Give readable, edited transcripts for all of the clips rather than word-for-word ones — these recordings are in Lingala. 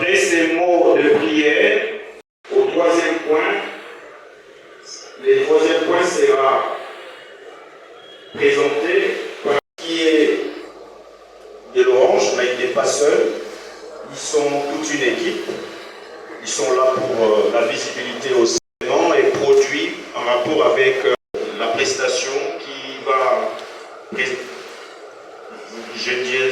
Après ces mots de prière, au troisième point, le troisième point sera présenté par qui est de l'Orange, mais il n'est pas seul. Ils sont toute une équipe. Ils sont là pour la visibilité aussi et produits en rapport avec la prestation qui va, je dirais,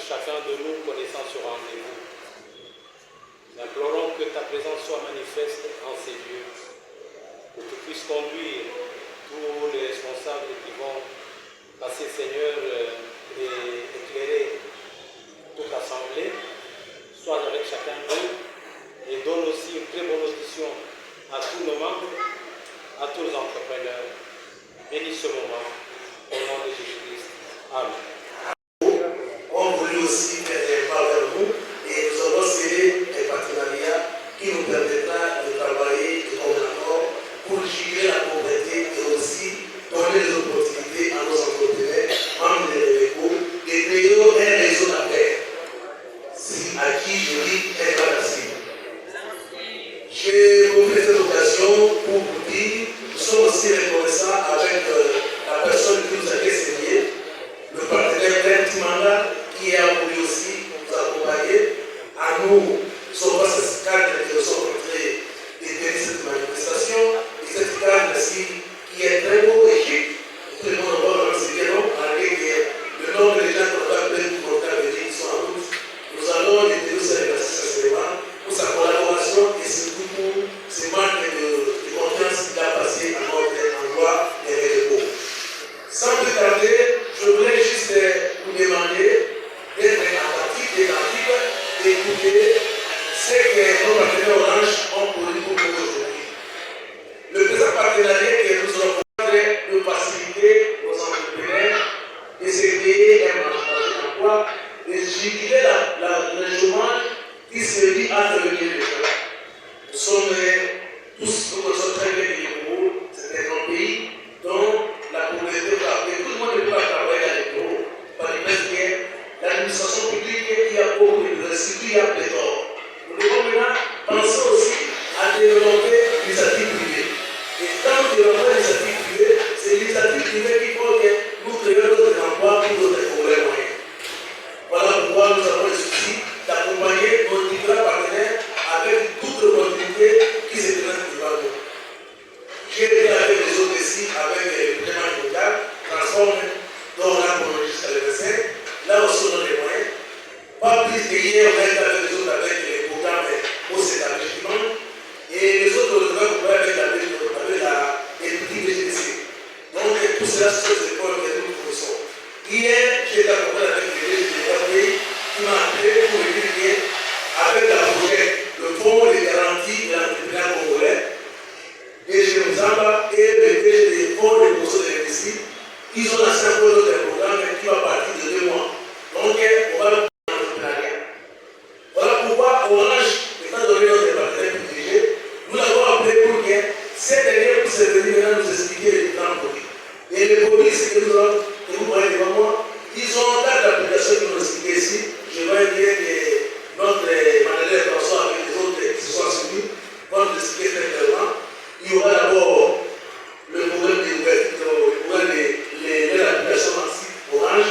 chacun de nous connaissant ce rendez-vous. Nous implorons que ta présence soit manifeste en ces lieux, que tu puisses conduire tous les responsables qui vont passer, Seigneur, et éclairer toute l'assemblée. Sois avec chacun d'eux et donne aussi une très bonne audition à tous nos membres, à tous les entrepreneurs. Bénis ce moment au nom de Jésus-Christ. Amen. Aussi faire des pas vers nous et nous avons scellé un partenariat qui nous permettra de travailler de commun accord pour juguler la pauvreté et aussi donner des opportunités à nos entrepreneurs, membres des Réveco, de créer un réseau d'affaires. À qui je dis est pas facile. Je profite de cette occasion pour vous dire, nous sommes aussi reconnaissants avec la personne qui nous a désigné, le partenaire Brent Timanda, qui a voulu aussi nous accompagner. À nous, sommes pas ce cadre qui nous sommes rentrés et de cette manifestation, et cette cadre-ci qui est très beau et chic. Tout le monde va dans ce dialogue, malgré que le nombre de gens qu'on va appeler pour venir sont en route. Nous allons les remercier sincèrement pour sa collaboration et surtout pour ce manque de confiance qu'il a passé à notre endroit et avec les Sans plus tarder, je voulais juste vous demander d'être attentif, et d'écouter ce que nos partenaires Orange ont produit pour nous aujourd'hui. Le présent partenariat que nous allons faire de faciliter aux entrepreneurs de se créer un marché d'emploi, de juguler le chômage qui se vit entre le milieu de l'État. Nous sommes tous, nous connaissons très bien le Congo, c'est un grand pays dont la pauvreté frappe. Tout le monde ne peut pas travailler à l'école, par exemple, l'administration publique qui a beaucoup de surtout il y a pléthore. Nous devons maintenant penser aussi à développer l'initiative privée. Et quand nous développons l'initiative privée, c'est l'initiative privée qui faut que nous créions d'autres emplois pour d'autres problèmes moyens. Voilà pourquoi nous avons le souci d'accompagner nos différents partenaires avec toutes les opportunités qui se présentent devant nous. J'ai été avec les autres ici, avec le paiement mondial, transforme, dont on a pour jusqu'à le 25. Là aussi, on a les moyens. Pas plus que hier, on a été avec les autres avec les programmes pour cet établissement. Et les autres, on a avec la petite BGDC. Donc, tout cela, ce sont des écoles que nous connaissons. Hier, j'ai été accompagné avec les BGDC qui m'a appelé pour me dire qu'avec la projet, le fonds de garantie de l'entrepreneur congolais, DG Mzamba et le DG des fonds de bourse de l'industrie, ils ont lancé un peu d'autres programmes qui va partir de 2 mois. Donc, on va le faire en entrepreneuriat. Voilà pourquoi Orange, étant donné notre partenaire privilégié, nous l'avons appelé pour que cette dernière puisse venir maintenant nous expliquer les différents produits. Et les produits, c'est que nous avons, que vous voyez devant moi, ils ont un tas d'applications qui nous expliquent ici. Je vais dire que notre manager François avec les autres qui se sont suivis vont nous expliquer très clairement. Il y aura d'abord le problème de l'application Orange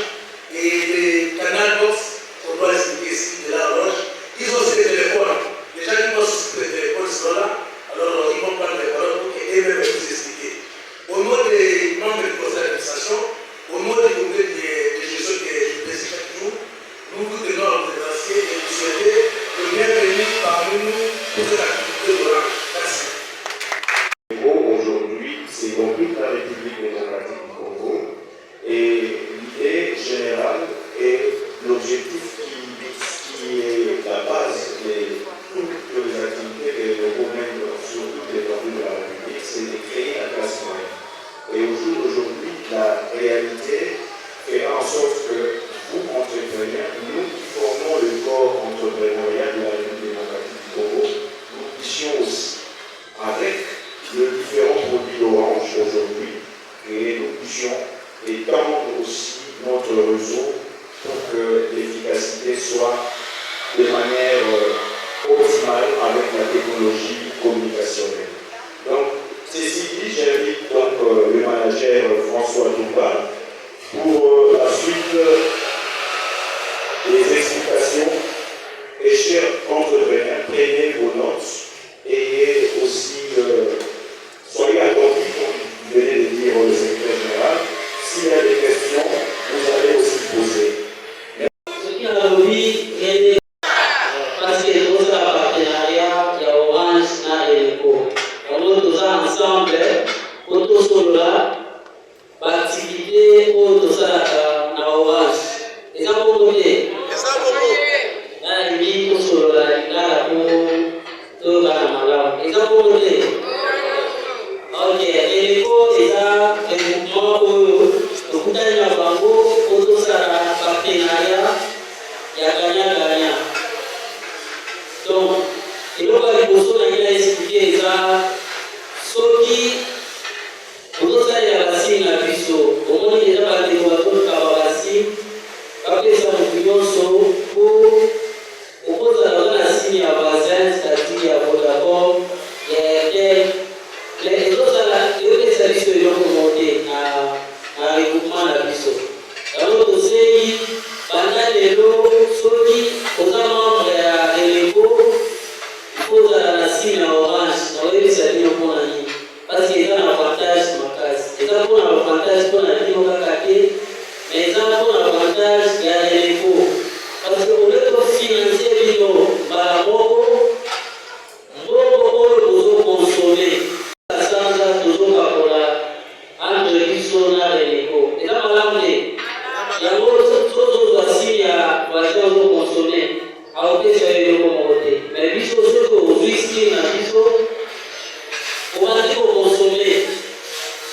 et les canal box qu'on doit expliquer ici de la Orange. Ils ont aussi des téléphones. Les gens qui vont sur les téléphones sont là, alors ils vont prendre les paroles pour qu'eux-mêmes puissent expliquer. Au nom des membres du conseil d'administration, au étendre aussi notre réseau pour que l'efficacité soit de manière optimale avec la technologie communicationnelle. Donc, ceci dit, j'invite donc le manager François Touba pour la suite des explications. Et chers entrepreneurs, prenez vos notes et aussi soyez attentifs, comme venez de dire le secrétaire général. S'il y a des questions, vous allez aussi poser. Ce qui a envie, parce que nous avons un partenariat, il y a Orange et Eco. Alors nous sommes ensemble pour tout cela, l'activité pour tout ça à Orange. Et ça vous donner. Là, il dit tout cela, là, pour tout le monde. Et ça vous donner. Ok, et Eco, c'est ça, le mouvement pour le coup de bango, pour tout ça, partenariat, il y a gagnant. Donc, il faut que vous expliquer ça. Ce qui, pour ça, il y a la signe à Bisso. Au moins, il y a des décorateurs qui ont la signe. Après ça, nous pouvons pour la signe à Bazen, c'est-à-dire à Vodacom, les autres, les services qui ont monté à regroupement à Bisso. Alors, vous savez, pendant les lots, ceux qui, aux membres à l'ECO, il faut la signe à Orange, parce qu'il y a un avantage sur ma case. Il y a un avantage pour la vie, mais il y a un avantage il y a l'ECO. Parce qu'au lieu de financer l'eau, beaucoup consommer. La santé, toujours entre les personnes et l'ECO. Et là, il y a d'autres signes à consommer. Alors, qu'est-ce que vous avez mais biso ce que vous ici, on va dire consommer.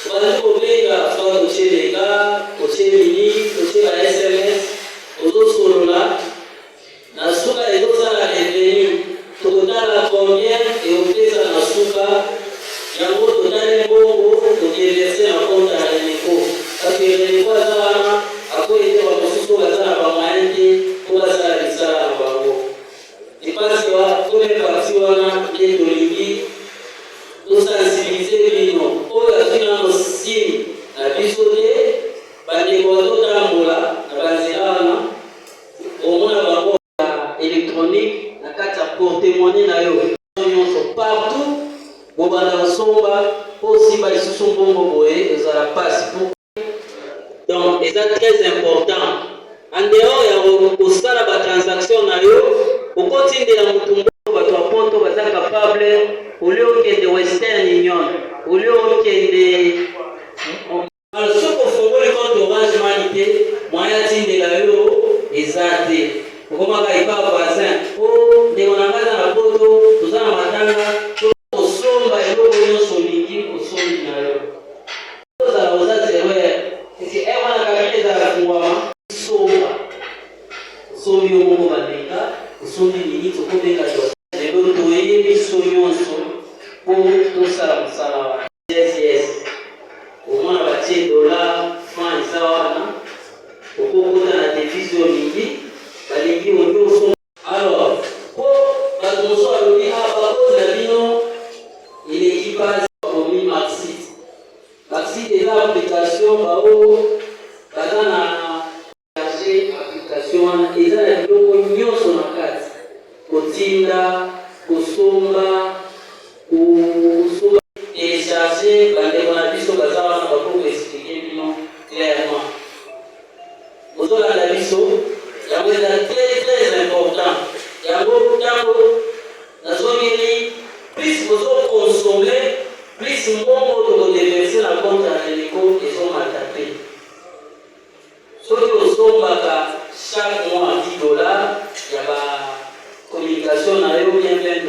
On va dire qu'on paye soit au les gars, au mini, au la SMS, aux autres là. Dans ce cas, les autres là, les venus, total combien et au pays dans ce cas, il y a un total bon pour déverser en compte à l'ECO. Parce que les fois là, à quoi il y a un sous la salle à Bamaïti, pour la salle à Bissara à Bango. Je pense que comme les parties qui sont d'Olivier, nous sensibiliser les gens. Pour la finance, si la bisoté, les oiseaux d'Ambola, la Bazéana, au moins la électronique, la carte à porte-monnaie, partout, au Bandasomba, aussi, ils se sont bons, ils ont la passe. Donc, c'est très important. En dehors, il y a la transaction, au côté de la Mutumbo, on est capable, au lieu que de Western Union, au lieu que de. Alors, ce qu'on fait, le compte Orange Humanité, moyen de la euro, exacté. Comment il va voisin, oh, de mon ambassade à la photo, tout ça, matanga, tout au sombre, et l'eau, au solidi, au solidi, à l'eau. Tout ça, vous êtes vrai. C'est un cabinet à la fois, sombre. Sobi omo bandeka, sobi minutes au côté de la chose. Les autres toyés, soyons pour tout ça, ça. Yes. Au moins, la bâtie $, francs, ça va. Au cours de la division midi, la ligue au dos sont. Alors, pour la console, il y a pas de bino, il est équipage pour lui Maxit. Maxit est l'application, eza na biloko nyonso na kati kotinda kosomba télécharger bandeko na biso baza wana bakoko explike bino clairement ozolanda biso yango eza très important yango ntango nazongeli plus bozokonsome plus mbongo tokodeverse na compte ya LECO ezomata te soki osombaka chaque mois $10, il y a la communication, il y a bien $20,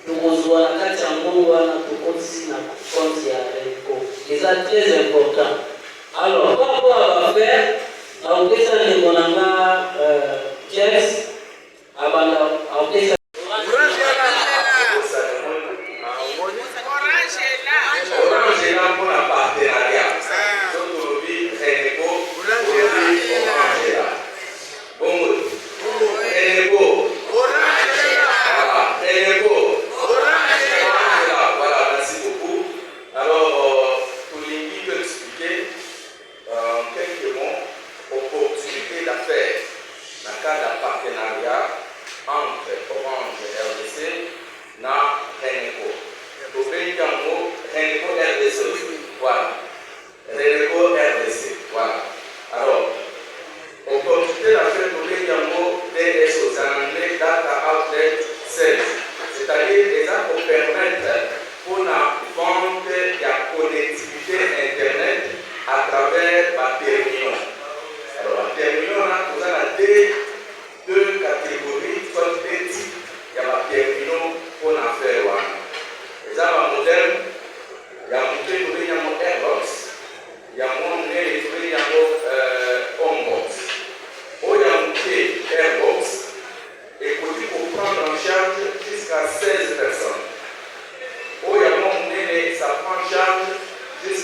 donc on voit la carte en bon, on a tout compte à et ça très important. Alors, par rapport à faire, on peut s'en donner à Jess, à Banda, Orange est là pour la partenariat. Donc, aujourd'hui, très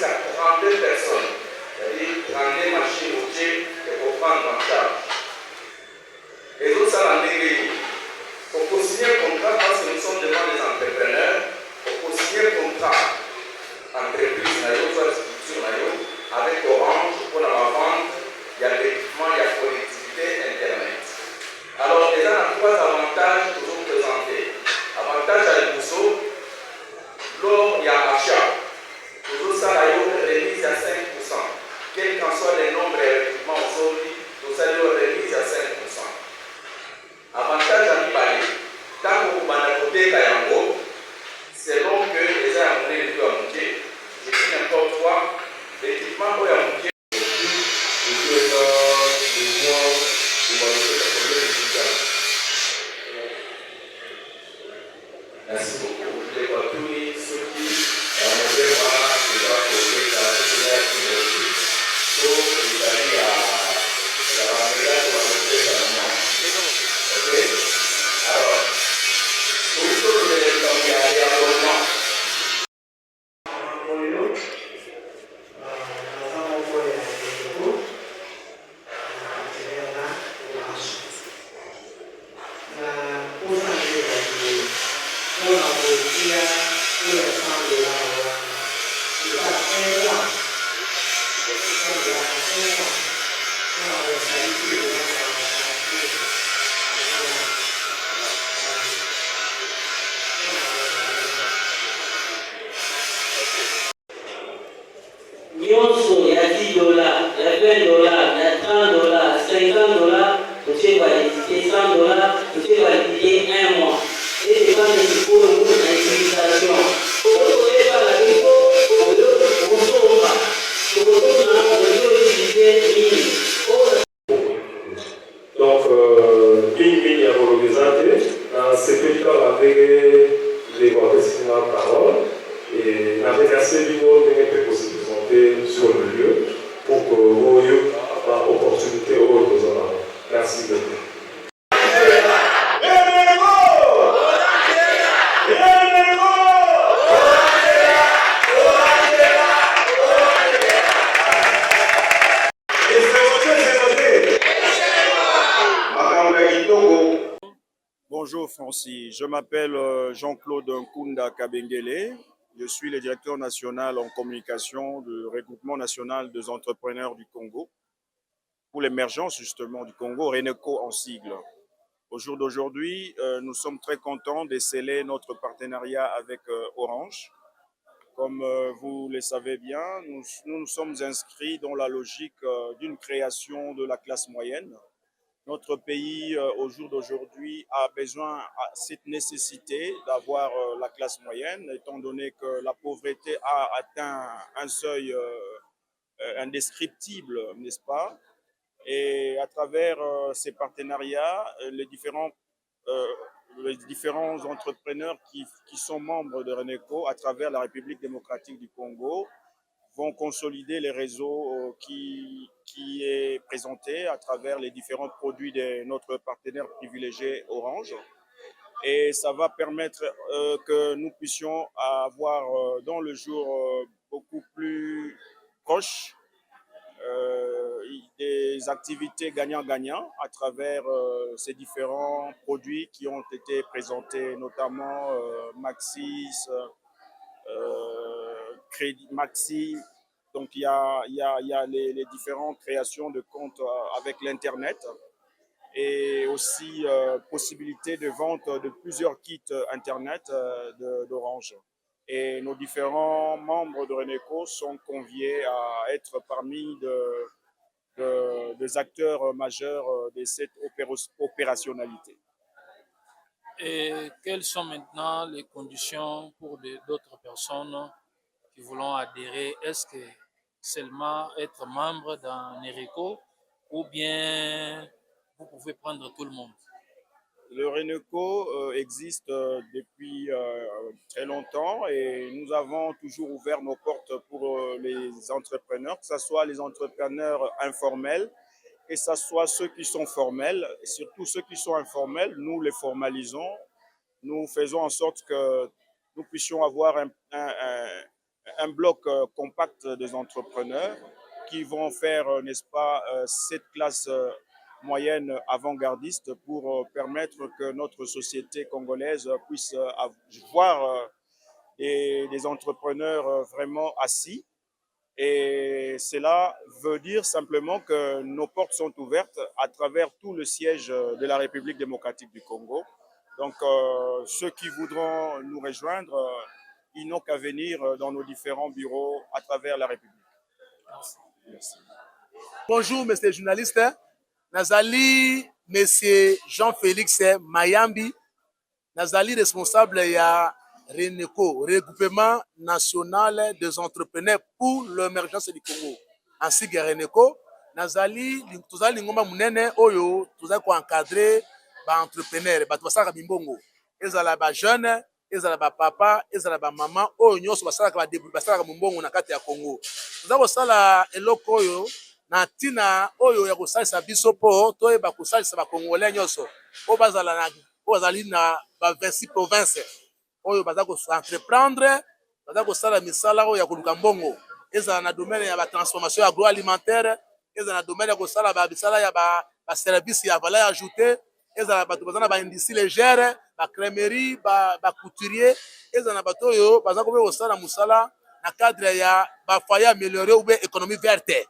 jusqu'à 32 personnes. C'est-à-dire 32 machines routières et pour prendre en charge. Les autres salles en dégâts. Pour signer un contrat, parce que nous sommes devant des entrepreneurs, pour signer un contrat entreprise, soit structure, avec Orange pour la vente, il y a l'équipement, il y a la connectivité Internet. Alors, les gens ont trois avantages que vous présenter. Avantage à l'Ebousseau, l'or, il y a achat. Toujours ça, la remise à 5%. Quel qu'en soit le nombre d'équipements aujourd'hui, tout ça, remise à 5%. Avantage à l'Ibali, tant que vous m'en côté Kayango, selon que les gens ont amené les deux à monter, je dis n'importe quoi, l'équipement peut y monter. Merci beaucoup. Je vais voir tous les ceux qui ont fait voir que la côté de la société pour les aller à la ramène pour la côté de la main. Ok? Alors, pour tous les gens qui ont été abonnements. Nyonso ya $10, ya $20, ya $30, $50, monsieur va hésiter $100, monsieur va hésiter un mois. Et c'est pas des pour une utilisation. Vous pouvez pas la vie, vous donc, une valorisante, c'est que tu as avec les parole et avec assez de mots pour se présenter sur le lieu pour que vous ayez l'opportunité au besoin. Merci beaucoup. Bonjour Francis, je m'appelle Jean-Claude Nkunda Kabengele. Je suis le directeur national en communication du regroupement national des entrepreneurs du Congo pour l'émergence justement du Congo, RENECO en sigle. Au jour d'aujourd'hui, nous sommes très contents de sceller notre partenariat avec Orange. Comme vous le savez bien, nous sommes inscrits dans la logique d'une création de la classe moyenne. Notre pays, au jour d'aujourd'hui, a besoin, cette nécessité d'avoir la classe moyenne, étant donné que la pauvreté a atteint un seuil indescriptible, n'est-ce pas? Et à travers ces partenariats, les différents entrepreneurs qui sont membres de RENECO à travers la République démocratique du Congo vont consolider les réseaux qui est présenté à travers les différents produits de notre partenaire privilégié Orange. Et ça va permettre que nous puissions avoir dans le jour beaucoup plus proche des activités gagnant-gagnant à travers ces différents produits qui ont été présentés, notamment Maxis, Crédit Maxi. Donc il y a les différentes créations de comptes avec l'Internet et aussi possibilité de vente de plusieurs kits Internet d'Orange. Et nos différents membres de RENECO sont conviés à être parmi des acteurs majeurs de cette opérationnalité. Et quelles sont maintenant les conditions pour d'autres personnes qui voulont adhérer? Est-ce que seulement être membre d'un RENECO ou bien vous pouvez prendre tout le monde? Le RENECO existe depuis très longtemps et nous avons toujours ouvert nos portes pour les entrepreneurs, que ce soit les entrepreneurs informels et que ce soit ceux qui sont formels. Et surtout ceux qui sont informels, nous les formalisons, nous faisons en sorte que nous puissions avoir un bloc compact des entrepreneurs qui vont faire, n'est-ce pas, cette classe moyenne avant-gardiste pour permettre que notre société congolaise puisse voir des entrepreneurs vraiment assis. Et cela veut dire simplement que nos portes sont ouvertes à travers tout le siège de la République démocratique du Congo. Donc, ceux qui voudront nous rejoindre, ils n'ont qu'à venir dans nos différents bureaux à travers la République. Merci. Bonjour, monsieur le journaliste. Nazali, monsieur Jean-Félix Mayambi. Nazali, responsable ya RENECO, Regroupement National des Entrepreneurs pour l'émergence du Congo. Ainsi que RENECO, Nazali, tozali ngoma munene oyo, tozali ko encadrer ba entrepreneurs, ba tobasaka bimbongo. Ezala ba jeune, ezala ba papa, ezala ba maman oyo nyonso basalaka ba début, basalaka mbongo na kati ya Congo. Tozali kosala eloko oyo na tina oyo ya kosalisa biso po toyeba kosalisa ba Congolais nyonso. O bazala na bazali na ba 26 provinces. Oyo baza ko entreprendre, baza kosala misala oyo ya koluka mbongo. Ezala na domaine ya ba transformation agroalimentaire, ezala na domaine ya kosala ba bisala ya ba service ya valeur ajoutée, ezala bato baza na ba industrie légère, ba crèmerie, ba couturier, ezala na bato oyo baza kosala musala na cadre ya ba foyer amélioré ou bien économie verte.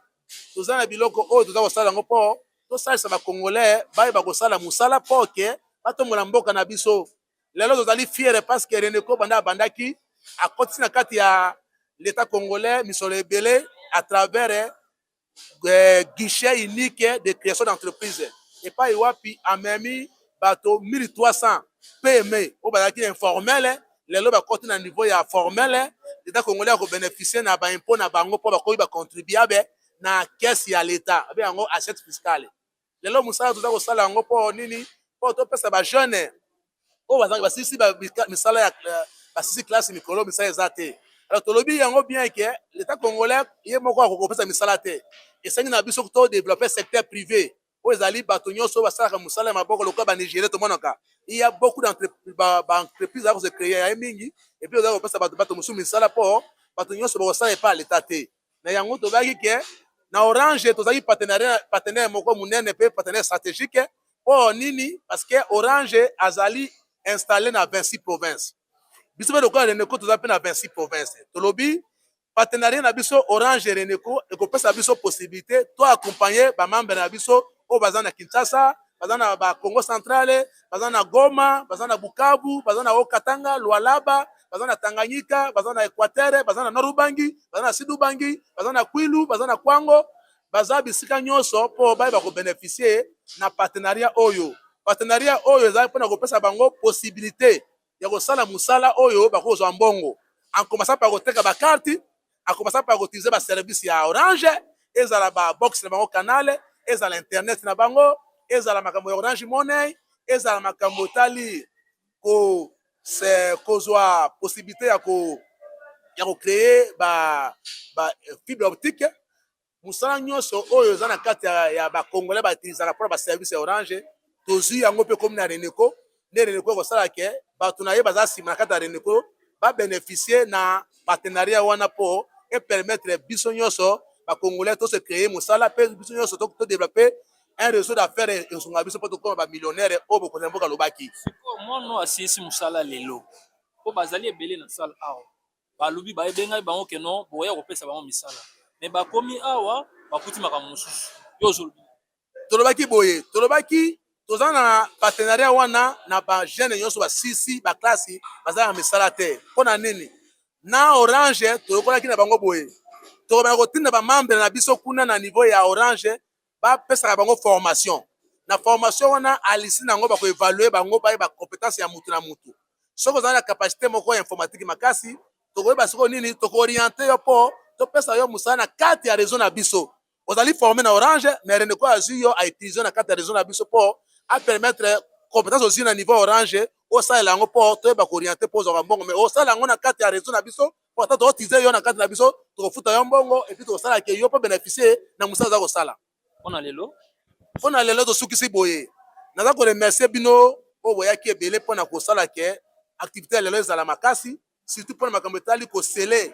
Tozala na biloko oyo toza kosala ngo po tosalisa ba Congolais bayeba kosala musala po ke batombola mboka na biso. Lelo tozali fier parce que RENECO bandaki akotisi na kati ya l'État congolais misolo ebele à travers guichet unique de création d'entreprise. Et pas iwapi amemi bato 1300 PME o bazaki informel lelo bakoti na niveau ya formel l'État congolais a ko bénéficier na ba impôt na bango po bakoyi ba contribuable na caisse ya l'État abe yango assiette fiscale. Lelo musala toza ko sala yango po nini po to pesa ba jeune o bazaki basisi ba misala ya basisi classe mikolo misala ezate. Alors tolobi yango bien que l'État congolais ye moko akopesa misala te. Esengi na biso to développer secteur privé. O ezali bato nyonso basalaka musala ya maboko lokola ba Nigeria to monaka. Il y a beaucoup d'entreprises à se créer ya mingi et puis oza kopesa bato musu misala po bato nyonso bakosala pa l'État te. Na yango tobaki ke na Orange tozali partenaire moko munene pe partenaire stratégique po nini parce que Orange azali installé na 26 provinces. Biso pe lokola RENECO tozali pe na 26 provinces. Tolobi partenariat na biso Orange RENECO ekopesa biso possibilité to accompagner ba membre na biso o baza na Kinshasa, baza na ba Congo centrale, baza na Goma, baza na Bukavu, baza na Okatanga, Lualaba, baza na Tanganyika, baza na Equateur, baza na Norubangi, baza na Sidubangi, baza na Kwilu, baza na Kwango, baza bisika nyonso po ba ko bénéficier na partenariat oyo. Partenariat oyo ezali pona kopesa bango possibilité ya kosala musala oyo bakozwa mbongo. En commençant par koteka ba carte, en commençant par utiliser ba service ya Orange, ezala ba box na bango canal, ezala internet na bango, ezala makambo ya Orange Money, ezala makambo tali ko se kozwa possibilité ya ko créer ba fibre optique. Musala nyonso oyo eza na kati ya ba Congolais ba utilisaka pour ba service ya Orange, tozui yango pe comme na RENECO, ne RENECO ko sala ke bato na ye baza sima na kati ya RENECO ba bénéficier na partenariat wana po et permettre biso nyonso ba Congolais to se créer musala pe biso nyonso to développer un réseau d'affaires et songa biso po to comme ba millionnaire o boko na mboka lobaki. Moi no asisi musala lelo. Po bazali ebele na sala awa. Ba lobi ba ebenga bango ke non boya kopesa bango misala. Mais ba komi awa bakuti makambo mususu. Yo zolobi. Tolobaki boye, tolobaki toza na partenariat wana na ba jeune nyonso ba sisi ba classe bazala misala te. Pona nini? Na Orange tokolaki na bango boye. Tokobana kotinda ba membre na biso kuna na niveau ya Orange ba pesa bango formation. Na formation wana alisi nango ba ko évaluer bango ba compétence ya mutu na mutu. Soko za na capacité moko ya informatique makasi, tokoyeba soko nini toko orienter yo po to pesa yo musala na kati ya réseau na biso. Ozali formé na Orange, mais RENECO azui yo a utiliser na kati ya réseau na biso po a permettre compétence aussi na niveau Orange o sala yango po to ba ko orienter po za mbongo, mais o sala yango na kati ya réseau na biso po to utiliser yo na kati na biso to futa yo mbongo et puis to sala ke yo po bénéficier na musala za ko sala. On a lelo to sukisi boye. Naza ko remercier bino o boyaki ebele pona ko sala ke activité lelo ezala makasi, surtout pona makambo etali ko sele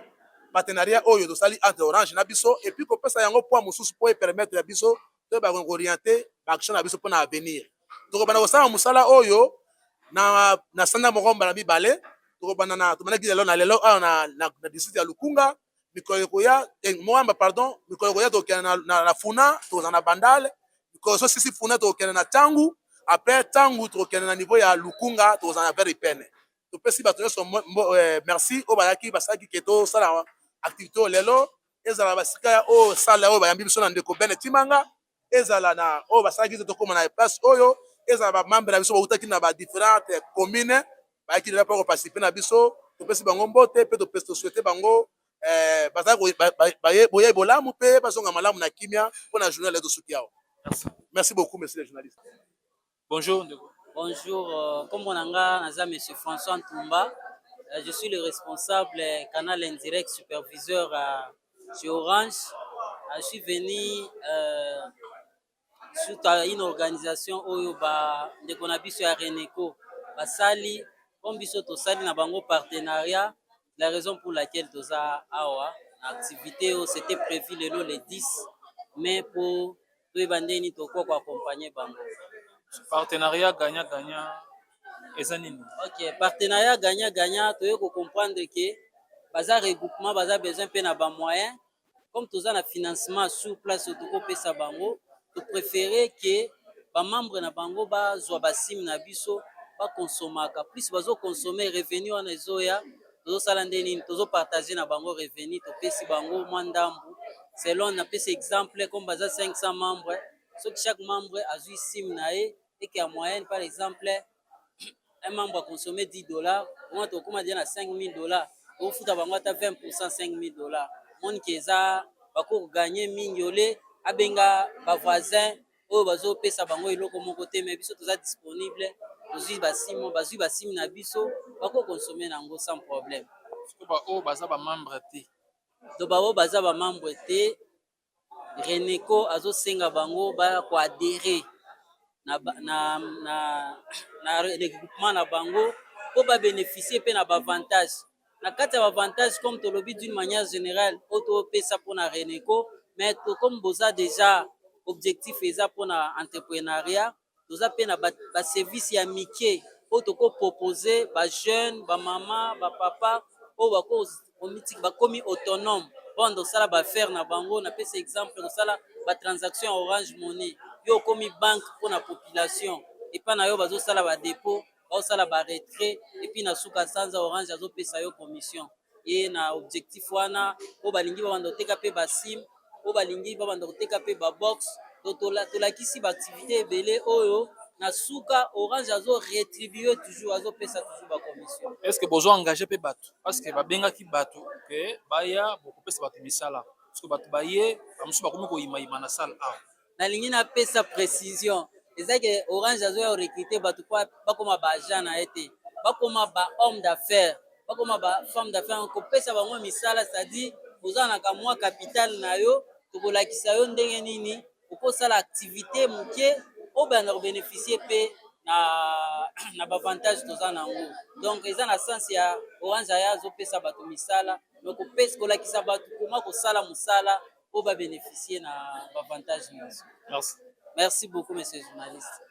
partenariat oyo tosali entre Orange na biso et puis kopesa yango poids mosusu po permettre ya biso to ba orienter ba action na biso pour na avenir. Tokobana kosala musala oyo na sanda mokomba na mibale tokobana na tomanaki lelo na district ya Lukunga mikolo koya moamba pardon mikolo koya tokena na Funa tozana na Bandale mikolo so sisi Funa tokena na Tangu après Tangu tokena na niveau ya Lukunga tozana vers Ipene. Topesi bato nyonso merci o bayaki basaki keto sala activité lelo ezala basika o sala o bayambi biso na ndeko Bene Timanga ezala na o basaki to koma na place oyo ezala ba membre na biso bautaki na ba différentes communes bayaki là pour participer na biso topesi bango mbote pe topesi to souhaiter bango baza boye bolamu pe bazonga malamu na kimia pour na journée de soutien. Merci beaucoup monsieur les journalistes. Bonjour. Bonjour, comme on a monsieur François Ntumba, je suis le responsable canal indirect superviseur chez Orange. Je suis venu suite à une organisation Oyoba de Konabiso à Reneco, Basali, comme biso to sali na bango partenariat, la raison pour laquelle toza awa activité c'était prévu le 10 mais pour tout bandeni to ko accompagner bango. Partenariat gagnant-gagnant, ok, partenariat gagnant-gagnant, tu peux comprendre que baza regroupement, baza besoin de na ba moyen, comme tu as un financement sur place, tu peux ça bango, tu préférais que ba membre na bango ba zo ba sim na biso ba consommer plus bazo consommer revenu en ezoya, tu sala ndeni, tu partager na bango revenu, tu pesi bango mandambu, selon na pesi exemple comme baza 500 membres, so chaque membre a eu sim na et qu'en moyenne, par exemple, un membre a consommé $10, on a dit à $5,000, on fout à 20% $5,000. On qui a gagné mignolé, a benga ba voisin, au bazo pesa bango ilo comme côté, mais biso tout ça disponible, aussi basim na biso, bako consommer nango sans problème. O baza ba membre té. Do ba o baza ba membre té, Reneco azo senga bango ba ko adhérer. Na regroupement na bango pour ba bénéficier pe na ba avantage na kati ya avantage comme to lobi d'une manière générale auto pesa pour na Reneco mais to comme boza déjà objectif eza pour na entrepreneuriat toza pe na ba service ya mike auto ko proposer ba jeune ba maman ba papa o ba ko ba komi autonome pendant ça ba faire na bango na pesa exemple ça ba transaction Orange Money yo komi banque pour la population et pas na yo bazo sala ba dépôt bazo sala ba retrait et puis na suka sanza Orange azo pesa yo commission et na objectif wana o balingi ba bando teka pe ba sim o balingi ba bando teka pe ba box to la kisi ba activité belé oyo na suka Orange azo rétribuer toujours azo pesa toujours ba commission. Est-ce que bozo engagé pe bato parce que ba benga ki bato que baya beaucoup pesa bato misala parce que bato baye bamusu ba komi ko ima na salle a na lingi na pesa précision eza que Orange azo ya recruter bato kwa bakoma ba agent na été bakoma ba homme d'affaires bakoma ba femme d'affaires ko pesa bango misala c'est-à-dire ozana ka mwa capital na yo to kolakisa yo ndenge nini ko sala activité muke o bana bénéficier pe na ba avantage tozana ngo donc eza na sens ya Orange ya zo pesa bato misala mais ko pesa kolakisa bato koma ko sala musala pour bénéficier d'un avantage. Merci. Merci beaucoup, monsieur le journaliste.